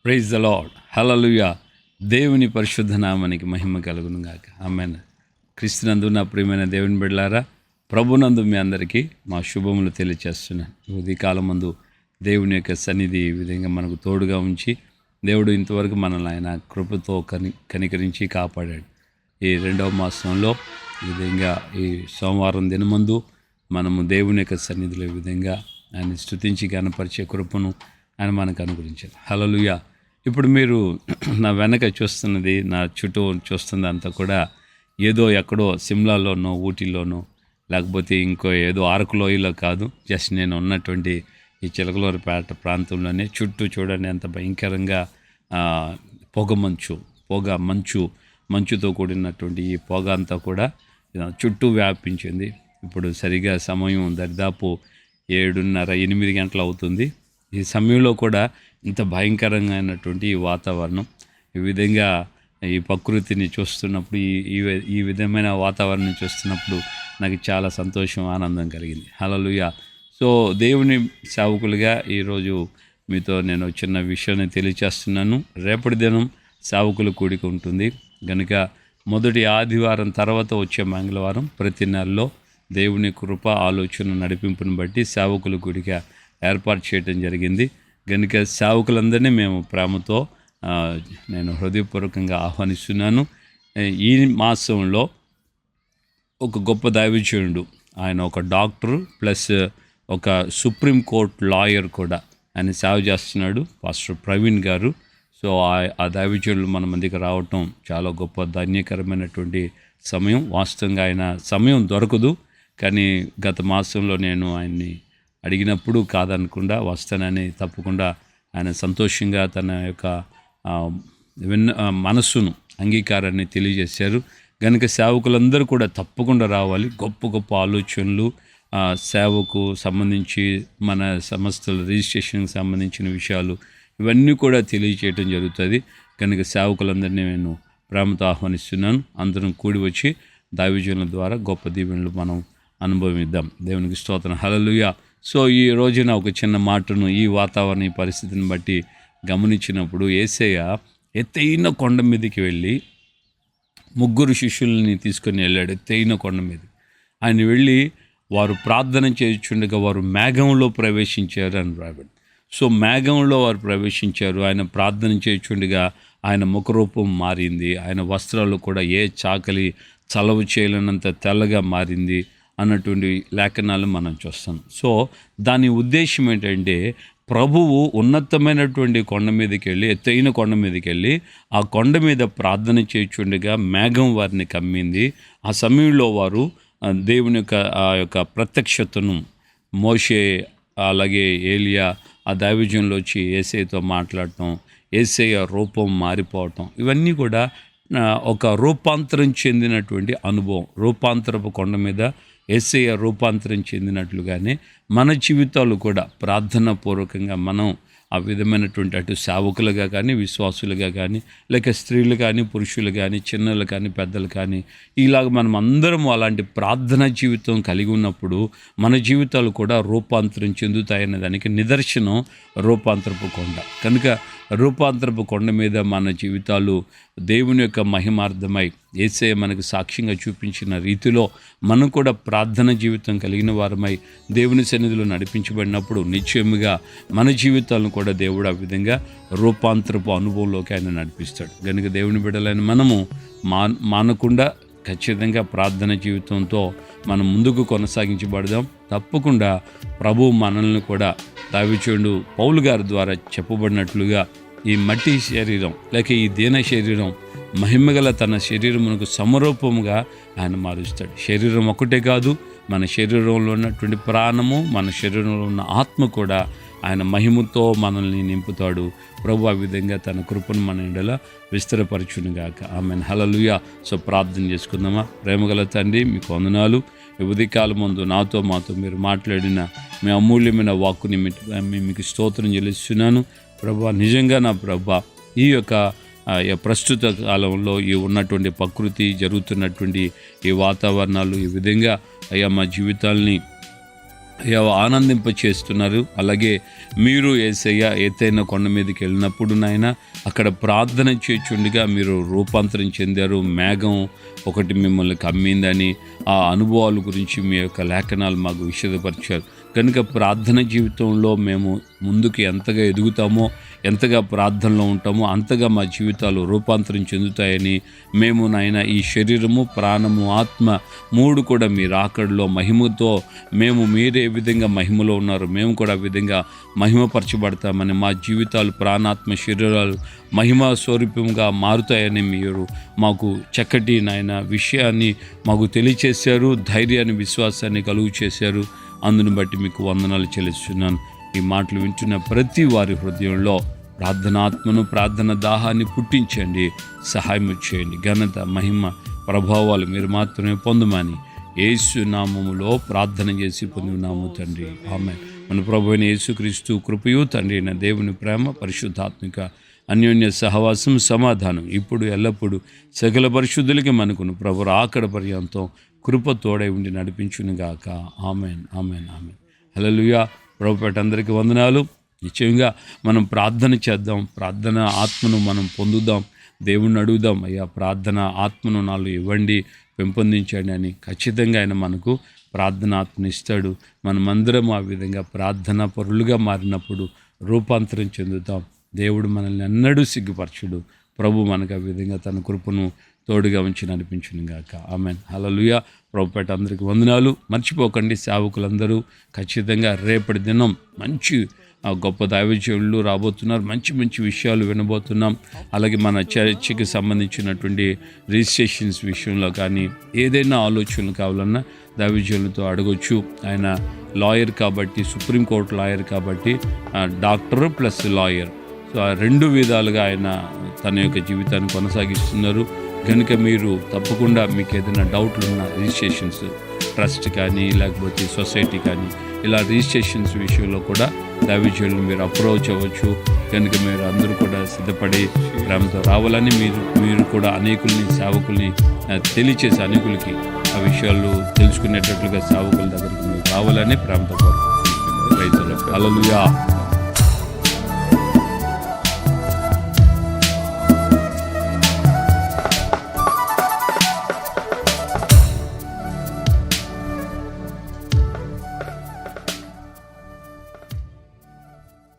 Praise the lord, హల్లెలూయా. దేవుని పరిశుద్ధ నామానికి మహిమ కలుగును గాక. ఆమేన్. క్రీస్తునందు నా ప్రియమైన దేవుని బిడ్డలారా, ప్రభునందు మీ అందరికీ మా శుభములు తెలియచేస్తున్నాను. ఉదయకాలం ముందు దేవుని యొక్క సన్నిధి ఈ విధంగా మనకు తోడుగా ఉంచి దేవుడు ఇంతవరకు మనల్ని ఆయన కృపతో కనికరించి కాపాడాడు. ఈ 2వ మాసంలో ఈ విధంగా ఈ సోమవారం దినమందు మనము దేవుని యొక్క సన్నిధిలో ఈ విధంగా ఆయన స్తుతించి గణపరిచే కృపను ఆయన మనకు అనుగ్రహించారు. హల్లెలూయా. ఇప్పుడు మీరు నా వెనక చూస్తున్నది, నా చుట్టూ చూస్తున్నది అంతా కూడా ఏదో ఎక్కడో సిమ్లాలోనో ఊటీలోనో లేకపోతే ఇంకో ఏదో అరకులోయలో కాదు. జస్ట్ నేను ఉన్నటువంటి ఈ చిలకలూరిపేట ప్రాంతంలోనే చుట్టూ చూడండి ఎంత భయంకరంగా మంచుతో కూడినటువంటి ఈ పొగ అంతా కూడా చుట్టూ వ్యాపించింది. ఇప్పుడు సరిగా సమయం దరిదాపు 7:30-8 గంటలు అవుతుంది. ఈ సమయంలో కూడా ఇంత భయంకరంగా అయినటువంటి ఈ వాతావరణం, ఈ విధంగా ఈ ప్రకృతిని చూస్తున్నప్పుడు ఈ విధమైన వాతావరణం చూస్తున్నప్పుడు నాకు చాలా సంతోషం, ఆనందం కలిగింది. హల్లెలూయా. సో దేవుని సేవకులుగా ఈరోజు మీతో నేను చిన్న విషయాన్ని తెలియచేస్తున్నాను. రేపటి దినం సేవకుల కూడిక ఉంటుంది కనుక మొదటి ఆదివారం తర్వాత వచ్చే మంగళవారం ప్రతి నెలలో దేవుని కృప ఆలోచన నడిపింపుని బట్టి సేవకుల కూడిక ఏర్పాటు చేయడం జరిగింది. కనుక సేవకులందరినీ మేము ప్రేమతో నేను హృదయపూర్వకంగా ఆహ్వానిస్తున్నాను. ఈ మాసంలో ఒక గొప్ప దైవజనుడు, ఆయన ఒక డాక్టర్ ప్లస్ ఒక సుప్రీంకోర్టు లాయర్ కూడా ఆయన సేవ చేస్తున్నాడు, పాస్టర్ ప్రవీణ్ గారు. సో ఆ దైవజనులు మన మందికి రావటం చాలా గొప్ప ధన్యకరమైనటువంటి సమయం. వాస్తవంగా ఆయన సమయం దొరకదు, కానీ గత మాసంలో నేను ఆయన్ని అడిగినప్పుడు కాదనకుండా వస్తానని తప్పకుండా ఆయన సంతోషంగా తన యొక్క మనస్సును అంగీకారాన్ని తెలియజేశారు. కనుక సేవకులందరూ కూడా తప్పకుండా రావాలి. గొప్ప గొప్ప ఆలోచనలు, సేవకు సంబంధించి మన సంస్థల రిజిస్ట్రేషన్కి సంబంధించిన విషయాలు ఇవన్నీ కూడా తెలియచేయటం జరుగుతుంది. కనుక సేవకులందరినీ నేను ప్రేమతో ఆహ్వానిస్తున్నాను. అందరం కూడి వచ్చి దైవజనుల ద్వారా గొప్ప దీవెనలు మనం అనుభవిద్దాం. దేవునికి స్తోత్రం. హల్లెలూయా. సో ఈ రోజున ఒక చిన్న మాటను ఈ వాతావరణ ఈ పరిస్థితిని బట్టి గమనించినప్పుడు, యేసయ్య ఎత్తైన కొండ మీదకి వెళ్ళి 3 శిష్యుల్ని తీసుకొని వెళ్ళాడు. ఎత్తైన కొండ మీద ఆయన వెళ్ళి వారు ప్రార్థన చేయుచుండగా వారు మేఘంలో ప్రవేశించారు అని రాబడి. సో మేఘంలో వారు ప్రవేశించారు. ఆయన ప్రార్థన చేయుచుండగా ఆయన ముఖరూపం మారింది. ఆయన వస్త్రాలు కూడా ఏ చాకలి చలవ చేయలేనంత తెల్లగా మారింది అన్నటువంటి లేఖనాలు మనం చూస్తాం. సో దాని ఉద్దేశం ఏంటంటే, ప్రభువు ఉన్నతమైనటువంటి కొండ మీదకి వెళ్ళి, ఎత్తైన కొండ మీదకి వెళ్ళి ఆ కొండ మీద ప్రార్థన చేయుచుండగా మేఘం వారిని కమ్మింది. ఆ సమయంలో వారు దేవుని యొక్క ప్రత్యక్షతను, మోషే అలాగే ఏలియా ఆ దైవజనులు వచ్చి యేసయ్యతో మాట్లాడటం, యేసయ్య రూపం మారిపోవటం, ఇవన్నీ కూడా ఒక రూపాంతరం చెందినటువంటి అనుభవం. రూపాంతరపు కొండ మీద యేసయ్య రూపాంతరం చెందినట్లుగానే మన జీవితాలు కూడా ప్రార్థనా పూర్వకంగా మనం ఆ విధమైనటువంటి అటు సేవకులుగా కానీ, విశ్వాసులుగా కానీ, లేక స్త్రీలు కానీ, పురుషులు కానీ, చిన్నలు కానీ, పెద్దలు కానీ, ఇలాగ మనం అందరం అలాంటి ప్రార్థనా జీవితం కలిగి ఉన్నప్పుడు మన జీవితాలు కూడా రూపాంతరం చెందుతాయనే దానికి నిదర్శనం రూపాంతరపు కొండ. కనుక రూపాంతరపు కొండ మీద మన జీవితాలు దేవుని యొక్క మహిమార్థమై యేసయ్య మనకు సాక్ష్యంగా చూపించిన రీతిలో మనం కూడా ప్రార్థన జీవితం కలిగిన వారమై దేవుని సన్నిధిలో నడిపించబడినప్పుడు నిశ్చయముగా మన జీవితాలను కూడా దేవుడు ఆ విధంగా రూపాంతరపు అనుభవంలోకి ఆయన నడిపిస్తాడు. కనుక దేవుని బిడ్డలైన మనము మానకుండా ఖచ్చితంగా ప్రార్థన జీవితంతో మనం ముందుకు కొనసాగించబడదాం. తప్పకుండా ప్రభువు మనల్ని కూడా దైవజనుడు పౌలు గారి ద్వారా చెప్పబడినట్లుగా ఈ మట్టి శరీరం లేక ఈ దీన శరీరం మహిమగల తన శరీరమునకు సమరూపముగా ఆయన మారుస్తాడు. శరీరం ఒకటే కాదు, మన శరీరంలో ఉన్నటువంటి ప్రాణము, మన శరీరంలో ఉన్న ఆత్మ కూడా ఆయన మహిమతో మనల్ని నింపుతాడు. ప్రభు ఆ విధంగా తన కృపను మన ఎడల విస్తరపరచునుగాక. ఆమేన్. హల్లెలూయా. సో ప్రార్థన చేసుకుందామా. ప్రేమగల తండ్రి, మీకు వందనాలు. ఈ ఉదయకాలం ముందు మాతో మీరు మాట్లాడిన మీ అమూల్యమైన వాక్కుని మీకు స్తోత్రం చెల్లిస్తున్నాను. ప్రభా, నిజంగా నా ప్రభా, ఈ యొక్క ప్రస్తుత కాలంలో ఈ ఉన్నటువంటి ప్రకృతి, జరుగుతున్నటువంటి ఈ వాతావరణాలు ఈ విధంగా అయ్యా మా జీవితాల్ని అయ్యా ఆనందింప చేస్తున్నారు. అలాగే మీరు యేసయ్య ఎత్తైన కొండ మీదకి వెళ్ళినప్పుడు నాయన అక్కడ ప్రార్థన చేయుచుండగా మీరు రూపాంతరం చెందారు. మేఘం ఒకటి మిమ్మల్ని కమ్మిందని ఆ అనుభవాల గురించి మీ యొక్క లేఖనాలు మాకు విషదపరిచారు. కనుక ప్రార్థన జీవితంలో మేము ముందుకు ఎంతగా ఎదుగుతామో, ఎంతగా ప్రార్థనలో ఉంటామో అంతగా మా జీవితాలు రూపాంతరం చెందుతాయని మేము నాయన ఈ శరీరము, ప్రాణము, ఆత్మ 3 కూడా మీ రాకడలో మహిమతో మేము మీరే విధంగా మహిమలో ఉన్నారు మేము కూడా ఆ విధంగా మహిమపరచబడతామని, మా జీవితాలు ప్రాణాత్మ శరీరాలు మహిమ స్వరూపంగా మారుతాయని మీరు మాకు చక్కటి నాయన విషయాన్ని మాకు తెలియచేశారు. ధైర్యాన్ని, విశ్వాసాన్ని కలుగు చేశారు. అందును బట్టి మీకు వందనాలు చెల్లిస్తున్నాను. ఈ మాటలు వింటున్న ప్రతి వారి హృదయంలో ప్రార్థనాత్మను, ప్రార్థన దాహాన్ని పుట్టించండి, సహాయం చేయండి. ఘనత, మహిమ, ప్రభావాలు మీరు మాత్రమే పొందమని యేసు నామములో ప్రార్థన చేసి పొందున్నాము తండ్రి. ఆమేన్. మన ప్రభువైన యేసుక్రీస్తు కృపయు, తండ్రి అయిన దేవుని ప్రేమ, పరిశుద్ధాత్మిక అన్యోన్య సహవాసం, సమాధానం ఇప్పుడు ఎల్లప్పుడూ సకల పరిశుద్ధులకి మనకును ప్రభు రాకడ పర్యంతం కృప తోడై ఉండి నడిపించునుగాక. Amen, amen, amen. హల్లెలూయా. ప్రభుపేట అందరికీ వందనాలు. నిశ్చయంగా మనం ప్రార్థన చేద్దాం, ప్రార్థన ఆత్మను మనం పొందుదాం, దేవుణ్ణి అడుగుదాం, అయ్యా ప్రార్థన ఆత్మను నాలో ఇవ్వండి, పెంపొందించండి అని. ఖచ్చితంగా ఆయన మనకు ప్రార్థన ఆత్మను ఇస్తాడు. మనమందరం ఆ విధంగా ప్రార్థనా పరులుగా మారినప్పుడు రూపాంతరం చెందుతాం. దేవుడు మనల్ని ఎన్నడూ సిగ్గుపరచుడు. ప్రభు మనకు ఆ విధంగా తన కృపను తోడుగా ఉంచి నడిపించును గాక. ఆమెన్. హల్లెలూయా. ప్రభుపేట అందరికీ వందనాలు. మర్చిపోకండి సేవకులందరూ ఖచ్చితంగా రేపటి దినం మంచి గొప్ప దైవజనులు రాబోతున్నారు. మంచి మంచి విషయాలు వినబోతున్నాం. అలాగే మన చర్చికి సంబంధించినటువంటి రిజిస్ట్రేషన్స్ విషయంలో కానీ ఏదైనా ఆలోచనలు కావాలన్నా దైవజనులతో అడగొచ్చు. ఆయన లాయర్ కాబట్టి, సుప్రీంకోర్టు లాయర్ కాబట్టి, డాక్టర్ ప్లస్ లాయర్, సో ఆ 2 విధాలుగా ఆయన తన యొక్క జీవితాన్ని కొనసాగిస్తున్నారు. కనుక మీరు తప్పకుండా మీకు ఏదైనా డౌట్లు ఉన్న రిజిస్ట్రేషన్స్, ట్రస్ట్ కానీ లేకపోతే సొసైటీ కానీ ఇలా రిజిస్ట్రేషన్స్ విషయంలో కూడా దైవజనులను మీరు అప్రోచ్ అవ్వచ్చు. కనుక మీరు అందరూ కూడా సిద్ధపడి ప్రేమతో రావాలని, మీరు కూడా అనేకుల్ని సేవకుల్ని తెలియచేసి అనేకులకి ఆ విషయాలు తెలుసుకునేటట్లుగా సేవకుల దగ్గరికి మీరు రావాలని ప్రేమతో కోరుకుంటున్నాను. హల్లెలూయా.